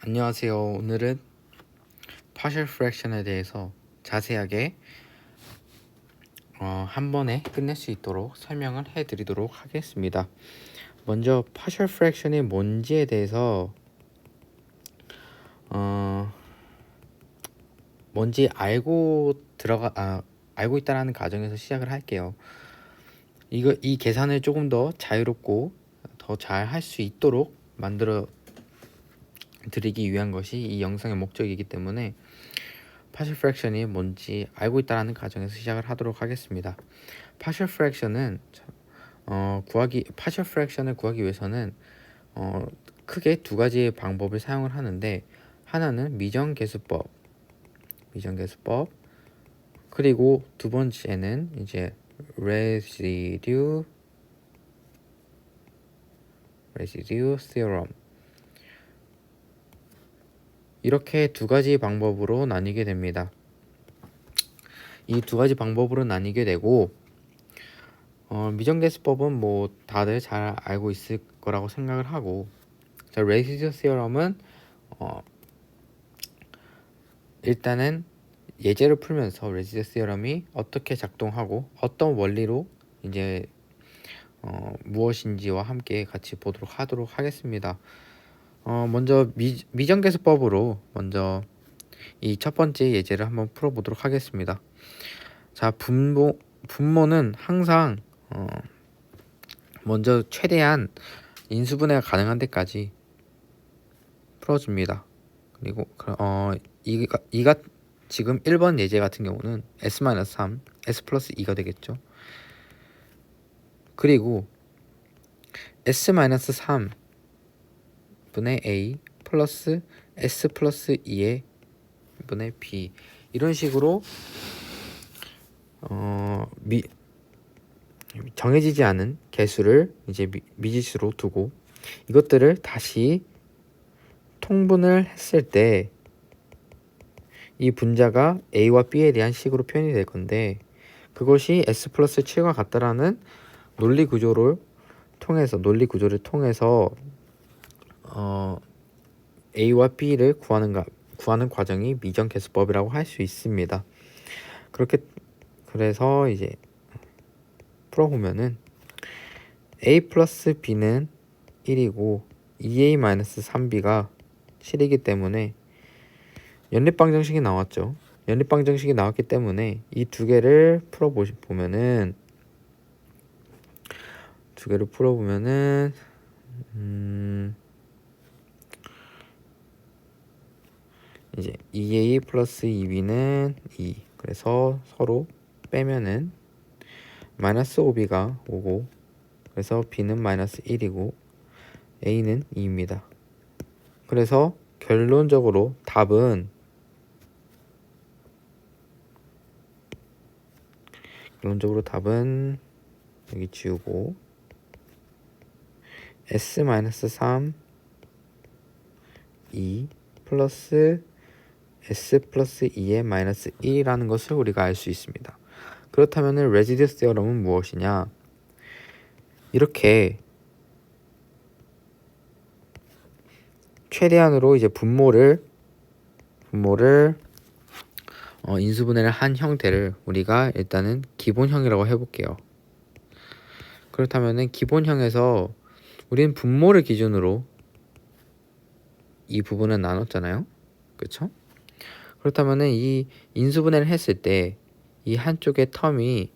안녕하세요. 오늘은 partial fraction에 대해서 자세하게 한 번에 끝낼 수 있도록 설명을 해드리도록 하겠습니다. 먼저 partial fraction이 뭔지에 대해서 뭔지 알고 있다라는 가정에서 시작을 할게요. 이 계산을 조금 더 자유롭고 더 잘 할 수 있도록 만들어 드리기 위한 것이 이 영상의 목적이기 때문에 partial fraction이 뭔지 알고 있다라는 가정에서 시작을 하도록 하겠습니다. partial fraction은 partial fraction을 구하기 위해서는 크게 두 가지의 방법을 사용을 하는데, 하나는 미정계수법, 그리고 두 번째는 이제 residue theorem. 이렇게 두 가지 방법으로 나뉘게 됩니다. 이 두 가지 방법으로 나뉘게 되고, 미정계수법은 뭐 다들 잘 알고 있을 거라고 생각을 하고, 자, residue theorem은 일단은 예제를 풀면서 residue theorem이 어떻게 작동하고 어떤 원리로 이제 무엇인지와 함께 같이 보도록 하도록 하겠습니다. 먼저 미정계수법으로 먼저 이 첫 번째 예제를 한번 풀어보도록 하겠습니다. 자, 분모는 항상 먼저 최대한 인수분해가 가능한 데까지 풀어줍니다. 그리고 이가 지금 1번 예제 같은 경우는 s-3, s 플러스 2가 되겠죠. 그리고 s-3 분의 a 플러스 s 플러스 2의 분의 b, 이런 식으로 정해지지 않은 개수를 이제 미지수로 두고 이것들을 다시 통분을 했을 때 이 분자가 a와 b에 대한 식으로 표현이 될 건데, 그것이 s 플러스 7과 같다라는 논리 구조를 통해서 a와 b를 구하는 과정이 미정계수법이라고 할 수 있습니다. 그래서 이제 풀어보면은 a 플러스 b는 1이고 2a-3b가 7이기 때문에 연립방정식이 나왔죠. 연립방정식이 나왔기 때문에 이 두 개를 풀어보면은 이제 2a 플러스 2b는 2, 그래서 서로 빼면은 마이너스 5b가 오고, 그래서 b는 마이너스 1이고 a는 2입니다. 그래서 결론적으로 답은 여기 지우고 s-3 2 플러스 s 플러스 2의 마이너스 1이라는 것을 우리가 알 수 있습니다. 그렇다면 residue theorem은 무엇이냐? 이렇게 최대한으로 이제 분모를 인수분해를 한 형태를 우리가 일단은 기본형이라고 해볼게요. 그렇다면은 기본형에서 우리는 분모를 기준으로 이 부분을 나눴잖아요. 그렇죠? 그렇다면은 이 인수분해를 했을 때 이 한쪽의 텀을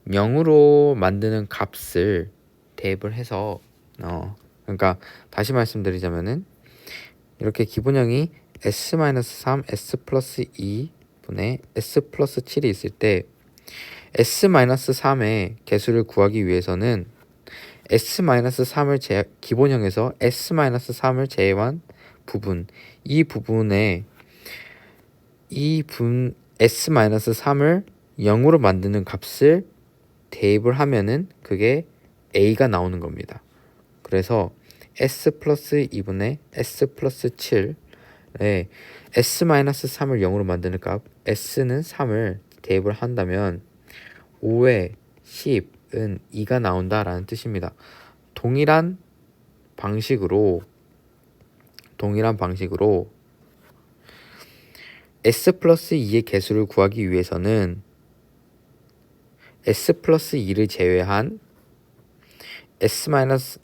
0으로 만드는 값을 대입을 해서 그러니까 다시 말씀드리자면은 이렇게 기본형이 s-3 s 플러스 2 분의 s 플러스 7이 있을 때 s-3의 개수를 구하기 위해서는 s-3을 기본형에서 s-3을 제외한 부분, 이 부분에 s-3을 0으로 만드는 값을 대입을 하면은 그게 a가 나오는 겁니다. 그래서 s 플러스 2분의 s 플러스 7에 s-3을 0으로 만드는 값, s는 3을 대입을 한다면 5에 10은 2가 나온다라는 뜻입니다. 동일한 방식으로 동일한 방식으로 s 플러스 2의 개수를 구하기 위해서는 s 플러스 2를 제외한 s 마이너스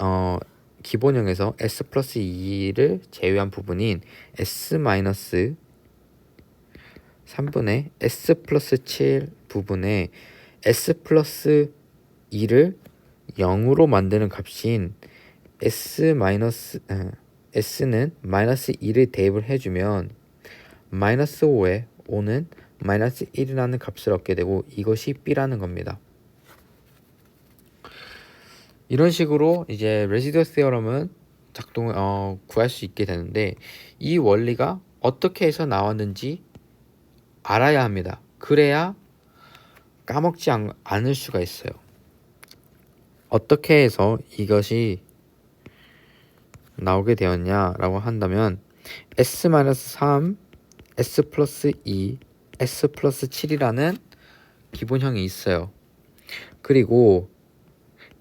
기본형에서 s 플러스 2를 제외한 부분인 s 마이너스 3분의 s 플러스 7 부분에 s 플러스 2를 0으로 만드는 값인 s는 마이너스 2를 대입을 해주면 마이너스 5에 5는 마이너스 1이라는 값을 얻게 되고 이것이 b라는 겁니다. 이런 식으로 이제 레시듀얼 세어럼은 구할 수 있게 되는데 이 원리가 어떻게 해서 나왔는지 알아야 합니다. 그래야 까먹지 않을 수가 있어요. 어떻게 해서 이것이 나오게 되었냐라고 한다면 s-3, s 플러스 2, s 플러스 7이라는 기본형이 있어요. 그리고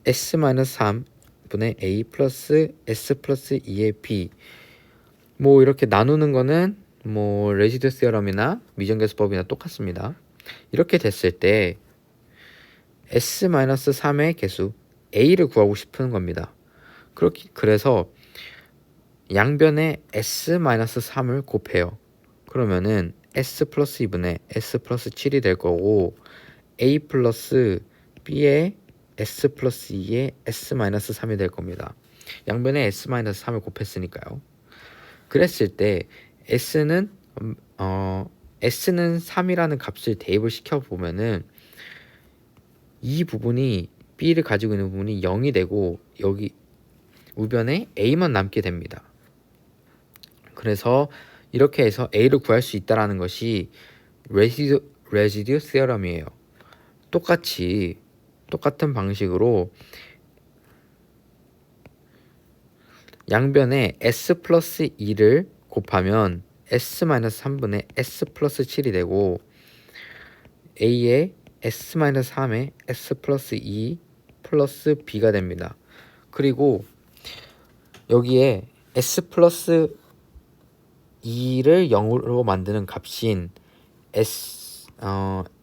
s-3분의 a 플러스 s 플러스 2의 b 뭐 이렇게 나누는 거는 뭐 레시듀얼 세어럼이나 미정계수법이나 똑같습니다. 이렇게 됐을 때 s-3의 개수 a를 구하고 싶은 겁니다. 그래서 양변에 s-3을 곱해요. 그러면은 s 플러스 2분의 s 플러스 7이 될 거고 a 플러스 b의 s 플러스 2의 s-3이 될 겁니다. 양변에 s-3을 곱했으니까요. 그랬을 때 s는 3이라는 값을 대입을 시켜보면은 이 부분이 b를 가지고 있는 부분이 0이 되고 여기 우변에 a만 남게 됩니다. 그래서 이렇게 해서 a를 구할 수 있다는 것이 레시듀 세어럼이에요. 똑같은 방식으로 양변에 s 플러스 2를 곱하면 s-3분의 s 플러스 7이 되고 a의 s-3의 s 플러스 2 플러스 b가 됩니다. 그리고 여기에 s 플러스 2를 0으로 만드는 값인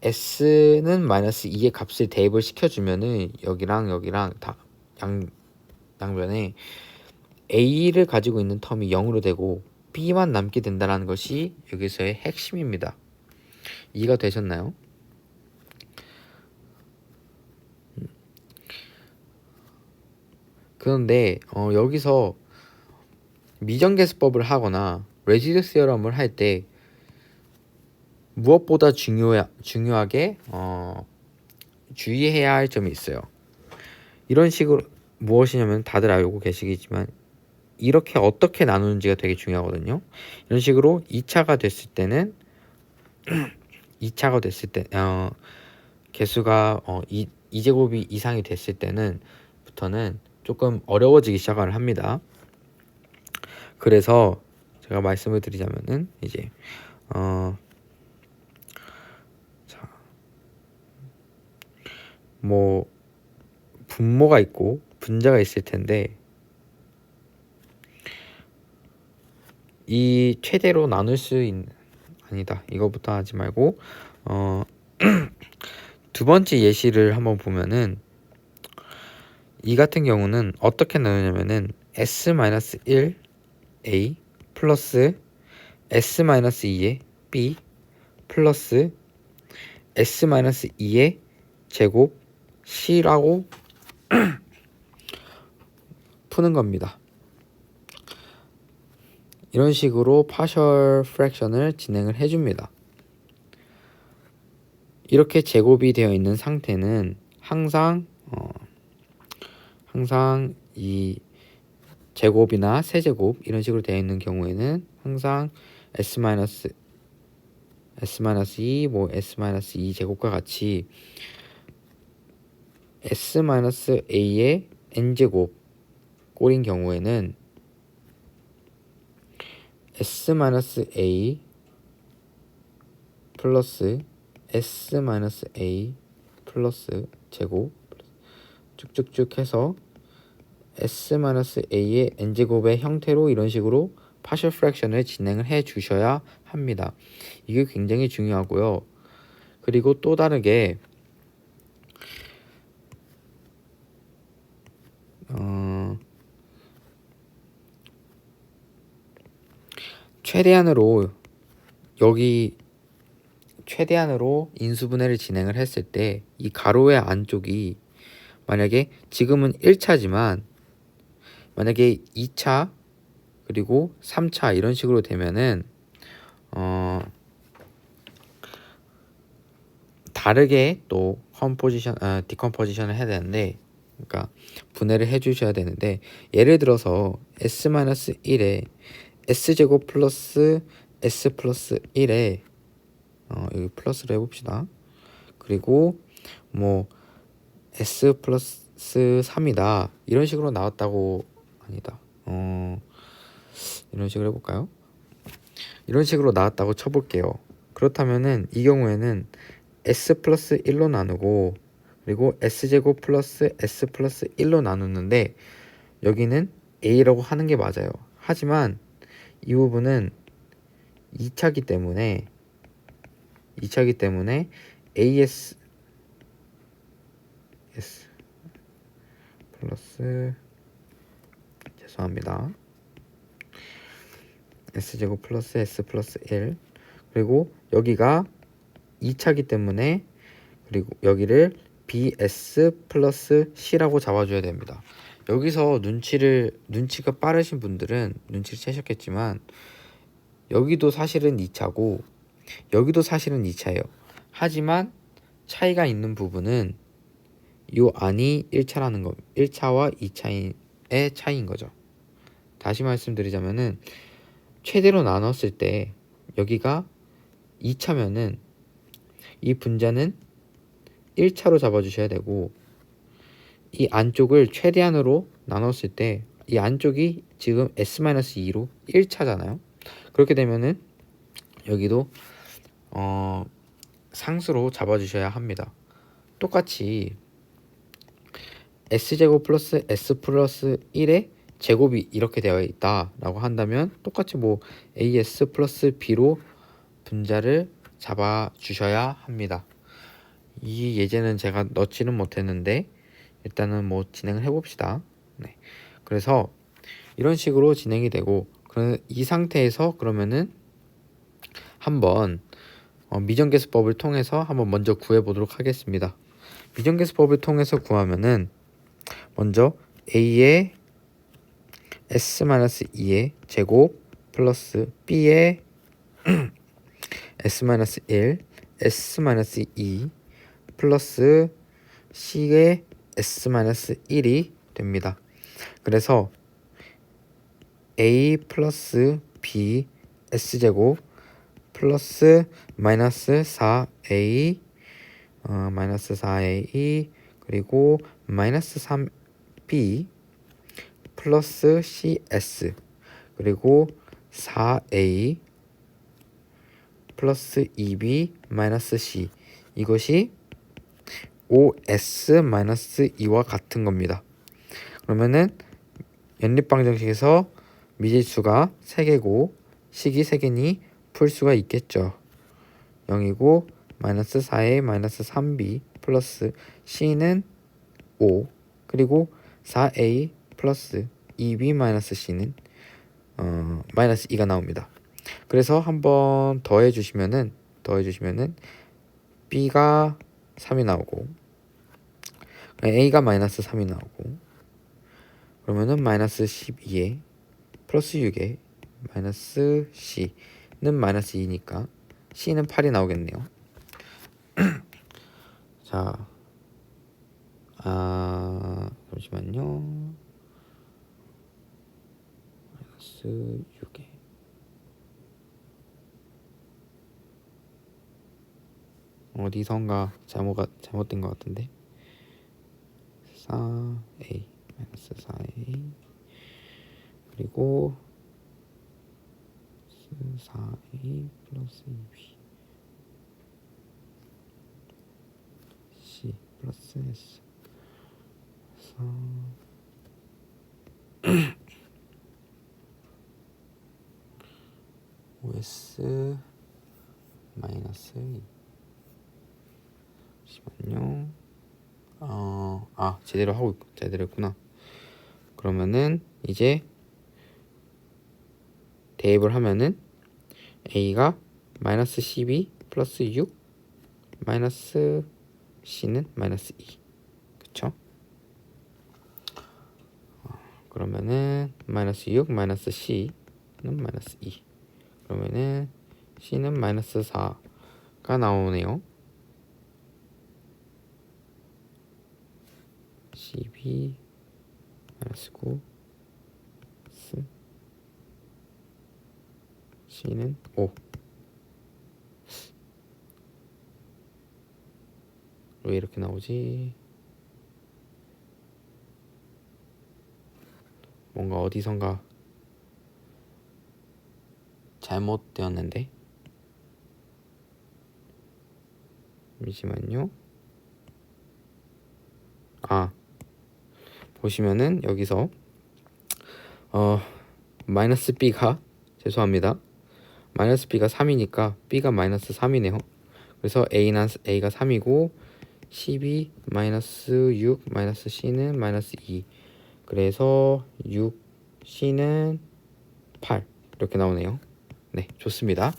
s는 마이너스 2의 값을 대입을 시켜주면은 여기랑 다 양변에 a를 가지고 있는 텀이 0으로 되고 b만 남게 된다는 것이 여기서의 핵심입니다. 이해가 되셨나요? 그런데 여기서 미정계수법을 하거나 레시듀 세어럼을 할 때 무엇보다 중요하게 주의해야 할 점이 있어요. 이런 식으로 무엇이냐면 다들 알고 계시겠지만 이렇게 어떻게 나누는지가 되게 중요하거든요. 이런 식으로 2차가 됐을 때는 개수가 2제곱이 이상이 됐을 때는 부터는 조금 어려워지기 시작을 합니다. 그래서 제가 말씀을 드리자면은 이제 뭐 분모가 있고 분자가 있을 텐데 이 최대로 나눌 수 있는 아니다. 이거부터 하지 말고 두 번째 예시를 한번 보면은 이 같은 경우는 어떻게 나누냐면은 s-1 a 플러스 s-2의 b 플러스 s-2의 제곱 c라고 푸는 겁니다. 이런 식으로 파셜 프랙션을 진행을 해줍니다. 이렇게 제곱이 되어 있는 상태는 항상 이 제곱이나 세제곱 이런 식으로 되어 있는 경우에는 항상 s-2 뭐 s-2 제곱과 같이 s-a의 n제곱 꼴인 경우에는 s-a 플러스 s-a 플러스 제곱 쭉쭉쭉 해서 s-a의 n제곱의 형태로 이런 식으로 partial fraction을 진행을 해 주셔야 합니다. 이게 굉장히 중요하고요. 그리고 또 다르게 최대한으로 인수분해를 진행을 했을 때 이 가로의 안쪽이 만약에 지금은 1차지만 만약에 2차 그리고 3차 이런 식으로 되면은 다르게 또 디컴포지션을 해야 되는데, 그러니까 분해를 해 주셔야 되는데, 예를 들어서 S-1에 S제곱 플러스 S 플러스 1에 여기 플러스를 해봅시다. 그리고 뭐 S 플러스 3이다 이런 식으로 나왔다고. 아니다, 이런 식으로 해볼까요? 이런 식으로 나왔다고 쳐볼게요. 그렇다면은 이 경우에는 S 플러스 1로 나누고 그리고 S제곱 플러스 S 플러스 1로 나누는데 여기는 A라고 하는 게 맞아요. 하지만 이 부분은 2차기 때문에 AS 플러스, 죄송합니다, S제곱 플러스 S 플러스 1, 그리고 여기가 2차기 때문에 그리고 여기를 BS 플러스 C라고 잡아줘야 됩니다. 여기서 눈치가 빠르신 분들은 눈치를 채셨겠지만 여기도 사실은 2차고 여기도 사실은 2차예요. 하지만 차이가 있는 부분은 요 안이 1차라는 거, 1차와 2차의 차이인 거죠. 다시 말씀드리자면은 최대로 나눴을 때 여기가 2차면은 이 분자는 1차로 잡아주셔야 되고, 이 안쪽을 최대한으로 나눴을 때 이 안쪽이 지금 S-2로 1차잖아요. 그렇게 되면은 여기도 상수로 잡아주셔야 합니다. 똑같이 S제곱 플러스 S 플러스 1의 제곱이 이렇게 되어 있다 라고 한다면 똑같이 뭐 AS 플러스 B로 분자를 잡아 주셔야 합니다. 이 예제는 제가 넣지는 못했는데 일단은 뭐 진행을 해봅시다. 네. 그래서 이런 식으로 진행이 되고, 이 상태에서 그러면은 한번 미정계수법을 통해서 한번 먼저 구해보도록 하겠습니다. 미정계수법을 통해서 구하면은 먼저 A의 S-2의 제곱 플러스 B의 S-1 S-2 플러스 C의 S-1이 됩니다. 그래서 A 플러스 B S제곱 플러스 마이너스 4A 마이너스 4A 그리고 마이너스 3B 플러스 CS 그리고 4A 플러스 2B 마이너스 C, 이것이 OS 마이너스 2와 같은 겁니다. 그러면은 연립방정식에서 미지수가 3개고 식이 3개니 풀 수가 있겠죠. 0이고 마이너스 4A 마이너스 3B 플러스 C는 5 그리고 4A 플러스 2B 마이너스 C는 마이너스 2가 나옵니다. 그래서 한번 더해주시면은 B가 3이 나오고 A가 마이너스 3이 나오고, 그러면은 마이너스 12에 플러스 6에 마이너스 C는 마이너스 2니까 C는 8이 나오겠네요. 자, 잠시만요. 마이너스 6에 어디선가 잘못된 것 같은데, 4A 마이너스 4A 그리고 4A 플러스 2B C 플러스 S. OS 마이너스 2. 잠시만요. 제대로 했구나. 그러면은 이제 대입을 하면은 A가 마이너스 12 플러스 6 마이너스 C는 마이너스 2. 그쵸? 그러면은 마이너스 6 마이너스 C는 마이너스 2. 그러면은 C는 마이너스 4가 나오네요. 12 마이너스 9 C는 5. 왜 이렇게 나오지? 뭔가 어디선가 잘못되었는데. 잠시만요. 보시면은 여기서 마이너스 B가 죄송합니다. 마이너스 B가 3이니까 B가 마이너스 3이네요. 그래서 A가 3이고 12 마이너스 6 마이너스 C는 마이너스 2. 그래서 6 C는 8 이렇게 나오네요. 네, 좋습니다.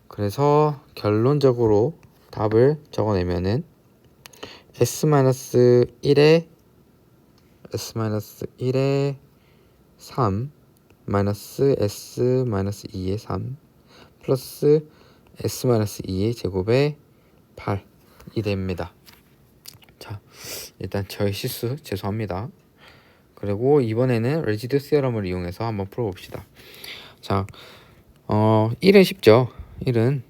그래서 결론적으로 답을 적어내면은 S-1에 3 마이너스 S-2의 3 플러스 S-2의 제곱의 8이 됩니다. 자, 일단 저의 실수 죄송합니다. 그리고 이번에는 레지듀 시어럼을 이용해서 한번 풀어봅시다. 자, 1은 쉽죠. 1은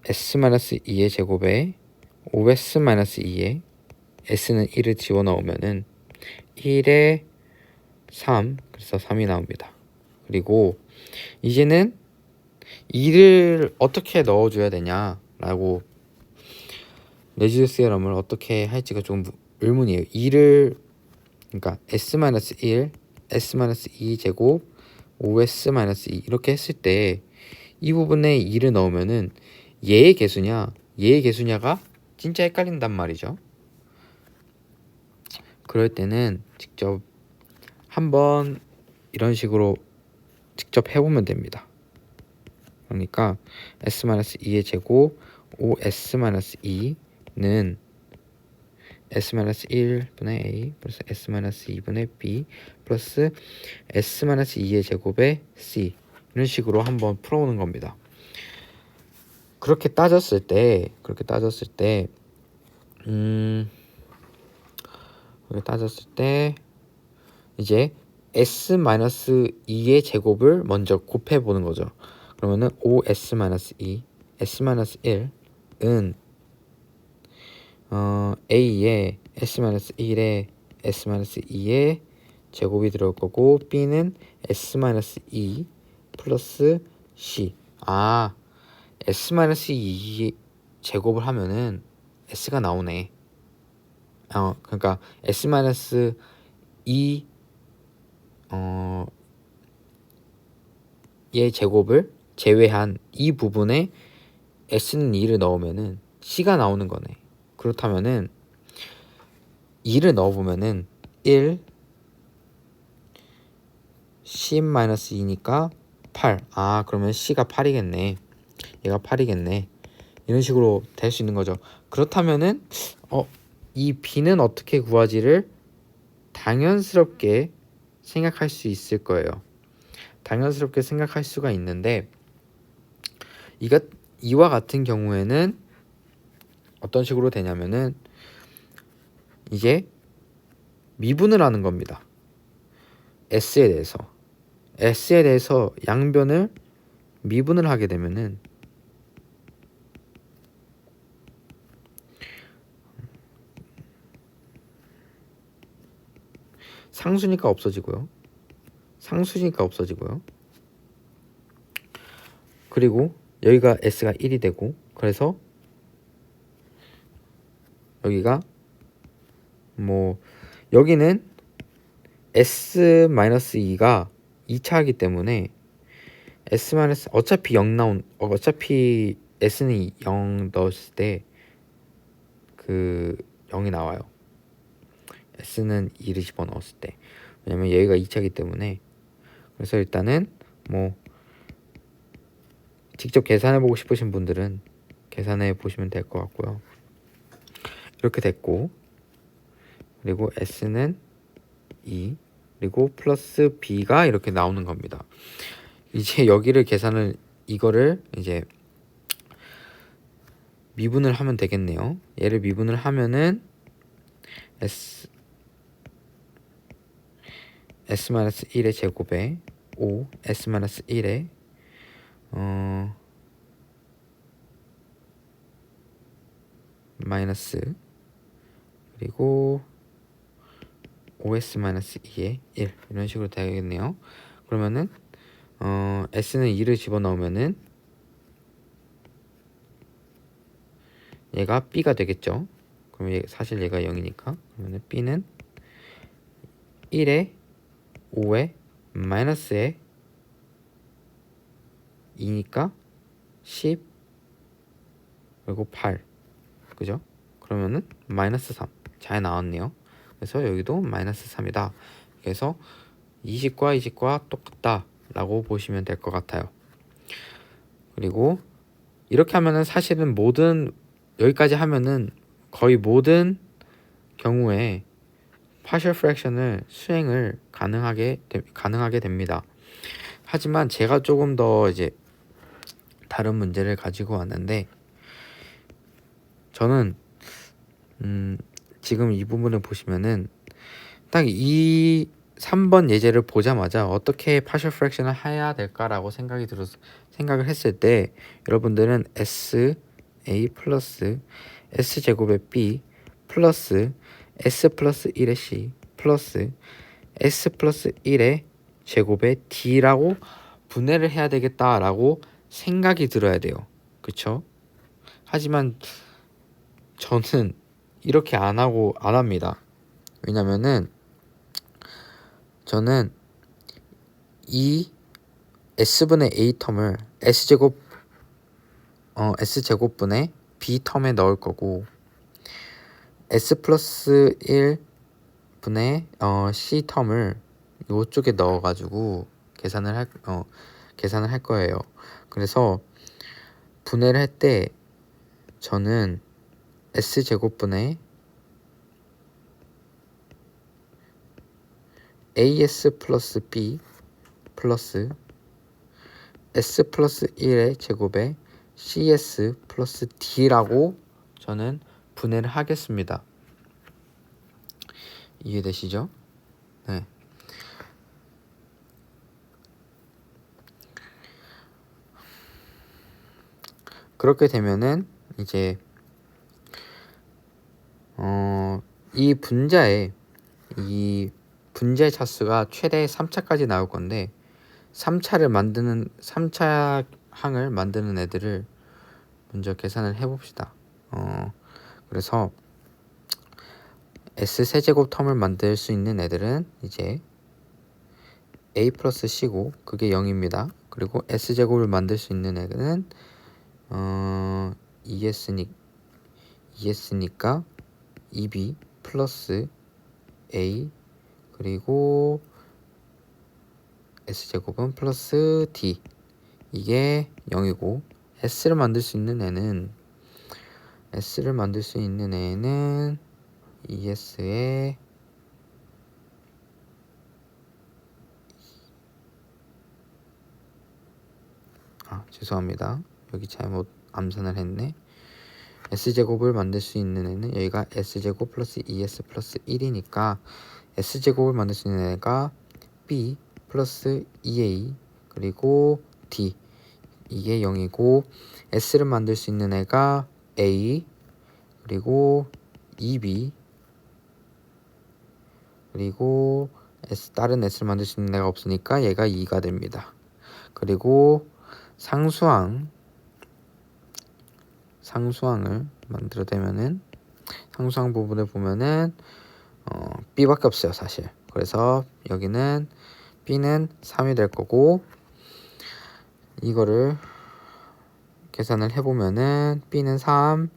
S-2의 제곱에 5S-2에 S는 1을 집어넣으면은 1에 3, 그래서 3이 나옵니다. 그리고 이제는 2를 어떻게 넣어줘야 되냐라고 레지듀 시어럼을 어떻게 할지가 좀 의문이에요. 2를 그러니까 S-1, S-2 제곱 5S-2 이렇게 했을 때 이 부분에 2를 넣으면은 얘의 개수냐가 진짜 헷갈린단 말이죠. 그럴 때는 직접 한번 이런 식으로 직접 해보면 됩니다. 그러니까 S-2의 제곱 5S-2는 S-1분의 A 플러스 S-2분의 B 플러스 S-2의 제곱에 C 이런 식으로 한번 풀어오는 겁니다. 그렇게 따졌을 때 이제 S-2의 제곱을 먼저 곱해보는 거죠. 그러면은 5S-2 S-1은 A에 S-1에 S-2의 제곱이 들어올 거고 B는 S-2 플러스 C. S-2 제곱을 하면은 S가 나오네. 그러니까 S-2 의 제곱을 제외한 이 부분에 S는 2를 넣으면은 C가 나오는 거네. 그렇다면은 2를 넣어보면은 1 C-2니까 8. 그러면 C가 8이겠네. 얘가 8이겠네. 이런 식으로 될 수 있는 거죠. 그렇다면은 이 B는 어떻게 구하지를 당연스럽게 생각할 수 있을 거예요. 당연스럽게 생각할 수가 있는데 이와 같은 경우에는 어떤 식으로 되냐면은 이제 미분을 하는 겁니다. S에 대해서 양변을 미분을 하게 되면은 상수니까 없어지고요. 그리고 여기가 S가 1이 되고 그래서 여기가 여기는 S-2가 2차이기 때문에 S 마이너스 어차피 0 어차피 S는 0 넣었을 때 그 0이 나와요. S는 2를 집어넣었을 때. 왜냐면 여기가 2차이기 때문에. 그래서 일단은 뭐 직접 계산해 보고 싶으신 분들은 계산해 보시면 될 것 같고요. 이렇게 됐고, 그리고 S는 2, 그리고 플러스 B가 이렇게 나오는 겁니다. 이제 여기를 계산을, 이거를 이제 미분을 하면 되겠네요. 얘를 미분을 하면은 S-1의 제곱에 5, S-1의 마이너스, 그리고 5S-2의 1 이런 식으로 되겠네요. 그러면은 S는 2를 집어넣으면은 얘가 B가 되겠죠. 그럼 사실 얘가 0이니까 그러면은 B는 1에 5에 마이너스에 2니까 10 그리고 8, 그죠? 그러면은 마이너스 3 잘 나왔네요. 그래서 여기도 마이너스 3이다. 그래서 20과 20과 똑같다 라고 보시면 될 것 같아요. 그리고 이렇게 하면은 사실은 여기까지 하면은 거의 모든 경우에 partial fraction을 수행을 가능하게 됩니다. 하지만 제가 조금 더 이제 다른 문제를 가지고 왔는데, 저는 지금 이 부분을 보시면은 딱 이 3번 예제를 보자마자 어떻게 partial fraction을 해야 될까라고 생각을 했을 때, 여러분들은 SA 플러스 S제곱의 B 플러스 S 플러스 1의 C 플러스 S 플러스 1의 제곱의 D라고 분해를 해야 되겠다라고 생각이 들어야 돼요. 그쵸? 하지만 저는 이렇게 안 합니다. 왜냐면은 저는 이 S분의 A 텀을 S제곱분의 B 텀에 넣을 거고, S 플러스 1분의 C 텀을 이쪽에 넣어가지고 계산을 할 거예요. 그래서 분해를 할 때 저는 S제곱분의 AS 플러스 B 플러스 S 플러스 1의 제곱에 CS 플러스 D라고 저는 분해를 하겠습니다. 이해되시죠? 네. 그렇게 되면은 이제 이 분자의 차수가 최대 3차까지 나올 건데, 3차 항을 만드는 애들을 먼저 계산을 해봅시다. 그래서 S 세제곱 텀을 만들 수 있는 애들은 이제 A 플러스 C고 그게 0입니다. 그리고 S제곱을 만들 수 있는 애는 ES니까 2B 플러스 A 그리고 S제곱은 플러스 D, 이게 0이고, S를 만들 수 있는 애는 ES에 죄송합니다. 여기 잘못 암산을 했네. S제곱을 만들 수 있는 애는 여기가 S제곱 플러스 ES 플러스 1이니까 S제곱을 만들 수 있는 애가 B 플러스 2A 그리고 D, 이게 0이고, S를 만들 수 있는 애가 A 그리고 2B 그리고 다른 S를 만들 수 있는 애가 없으니까 얘가 2가 됩니다. 그리고 상수항을 만들어내면은 상수항 부분을 보면은 B밖에 없어요 사실. 그래서 여기는 B는 3이 될 거고, 이거를 계산을 해보면은 B는 3,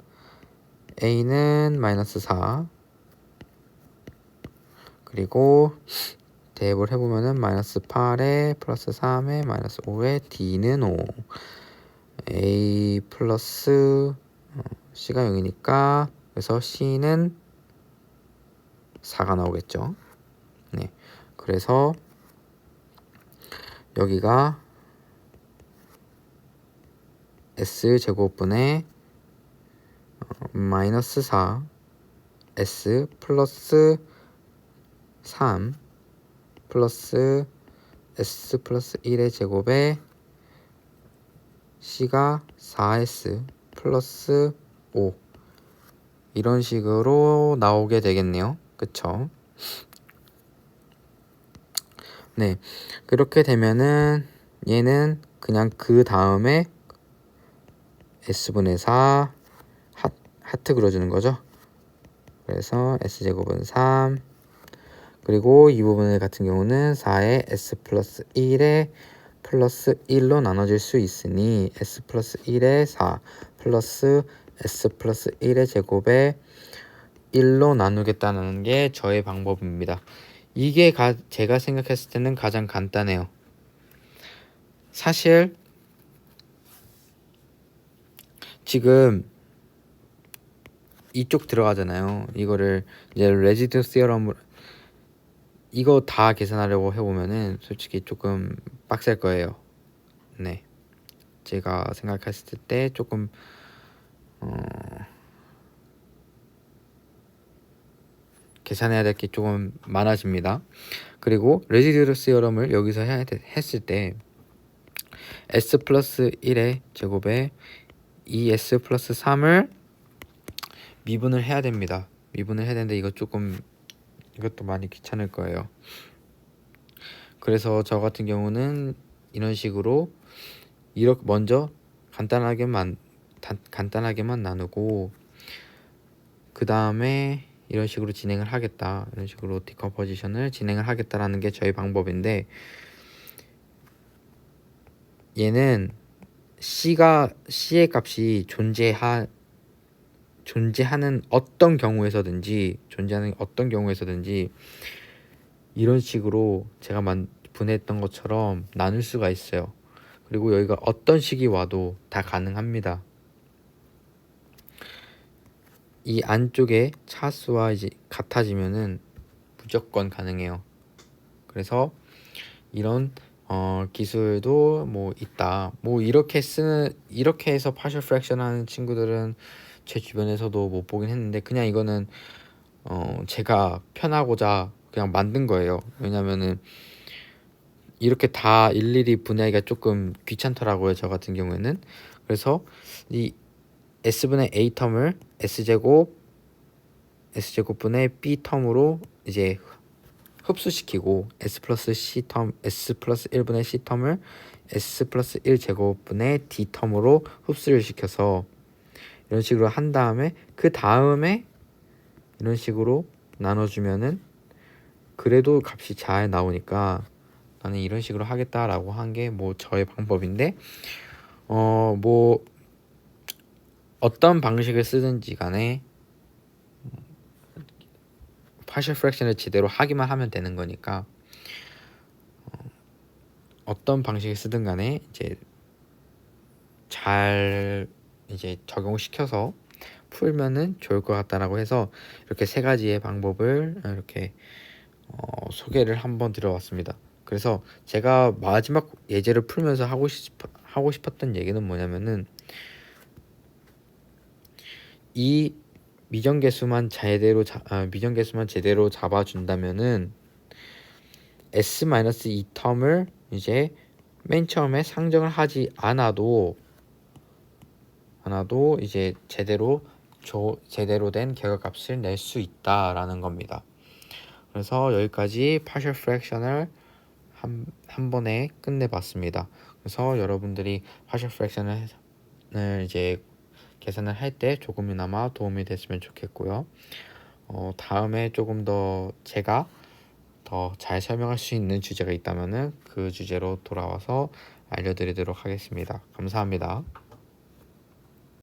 A는 마이너스 4, 그리고 대입을 해보면은 마이너스 8에 플러스 3에 마이너스 5에 D는 5, A 플러스 C가 0이니까 그래서 C는 4가 나오겠죠. 네, 그래서 여기가 S제곱분의 마이너스 4 S 플러스 3 플러스 S 플러스 1의 제곱에 C가 4S 플러스 5 이런 식으로 나오게 되겠네요. 그쵸? 네, 그렇게 되면은 얘는 그냥 그 다음에 S분의 4 하트 그려주는 거죠. 그래서 S제곱은 3, 그리고 이 부분 같은 경우는 4의 S 플러스 1에 플러스 1로 나눠질 수 있으니 S 플러스 1에 4 플러스 S 플러스 1의 제곱에 1로 나누겠다는 게 저의 방법입니다. 이게 제가 생각했을 때는 가장 간단해요. 사실 지금 이쪽 들어가잖아요. 이거를 이제 레지듀 시어럼으로 이거 다 계산하려고 해보면은 솔직히 조금 빡셀 거예요. 네, 제가 생각했을 때 조금 계산해야 될 게 조금 많아집니다. 그리고 레지듀 시어럼을 여기서 했을 때 S 플러스 1의 제곱에 2S 플러스 3을 미분을 해야 됩니다. 미분을 해야 되는데 이것도 많이 귀찮을 거예요. 그래서 저 같은 경우는 이런 식으로 이렇게 먼저 간단하게만 나누고 그 다음에 이런 식으로 진행을 하겠다. 이런 식으로 디컴포지션을 진행을 하겠다라는 게 저희 방법인데, 얘는 C의 값이 존재하는 어떤 경우에서든지 이런 식으로 제가 분해했던 것처럼 나눌 수가 있어요. 그리고 여기가 어떤 식이 와도 다 가능합니다. 이 안쪽에 차수와 이제 같아지면은 무조건 가능해요. 그래서 이런 기술도 뭐 있다. 뭐 이렇게 해서 partial fraction 하는 친구들은 제 주변에서도 못 보긴 했는데, 그냥 이거는 제가 편하고자 그냥 만든 거예요. 왜냐면은 이렇게 다 일일이 분해하기가 조금 귀찮더라고요, 저 같은 경우에는. 그래서 이 S분의 A 텀을 S제곱분의 B 텀으로 이제 흡수시키고 S 플러스 1분의 C 텀을 S 플러스 1 제곱분의 D 텀으로 흡수를 시켜서 이런 식으로 한 다음에 그 다음에 이런 식으로 나눠주면은 그래도 값이 잘 나오니까 나는 이런 식으로 하겠다라고 한 게 뭐 저의 방법인데, 뭐 어떤 방식을 쓰든지 간에 partial fraction을 제대로 하기만 하면 되는 거니까 어떤 방식을 쓰든 간에 이제 잘 이제 적용시켜서 풀면은 좋을 것 같다라고 해서 이렇게 세 가지의 방법을 이렇게 소개를 한번 드려왔습니다. 그래서 제가 마지막 예제를 풀면서 하고 싶었던 얘기는 뭐냐면은, 이 미정계수만 제대로 잡아준다면은 S-2 텀을 이제 맨 처음에 상정을 하지 않아도 이제 제대로 된 결과값을 낼 수 있다라는 겁니다. 그래서 여기까지 partial fraction을 한 번에 끝내봤습니다. 그래서 여러분들이 partial fraction을 이제 계산을 할 때 조금이나마 도움이 됐으면 좋겠고요. 다음에 조금 더 제가 더 잘 설명할 수 있는 주제가 있다면은 그 주제로 돌아와서 알려드리도록 하겠습니다. 감사합니다.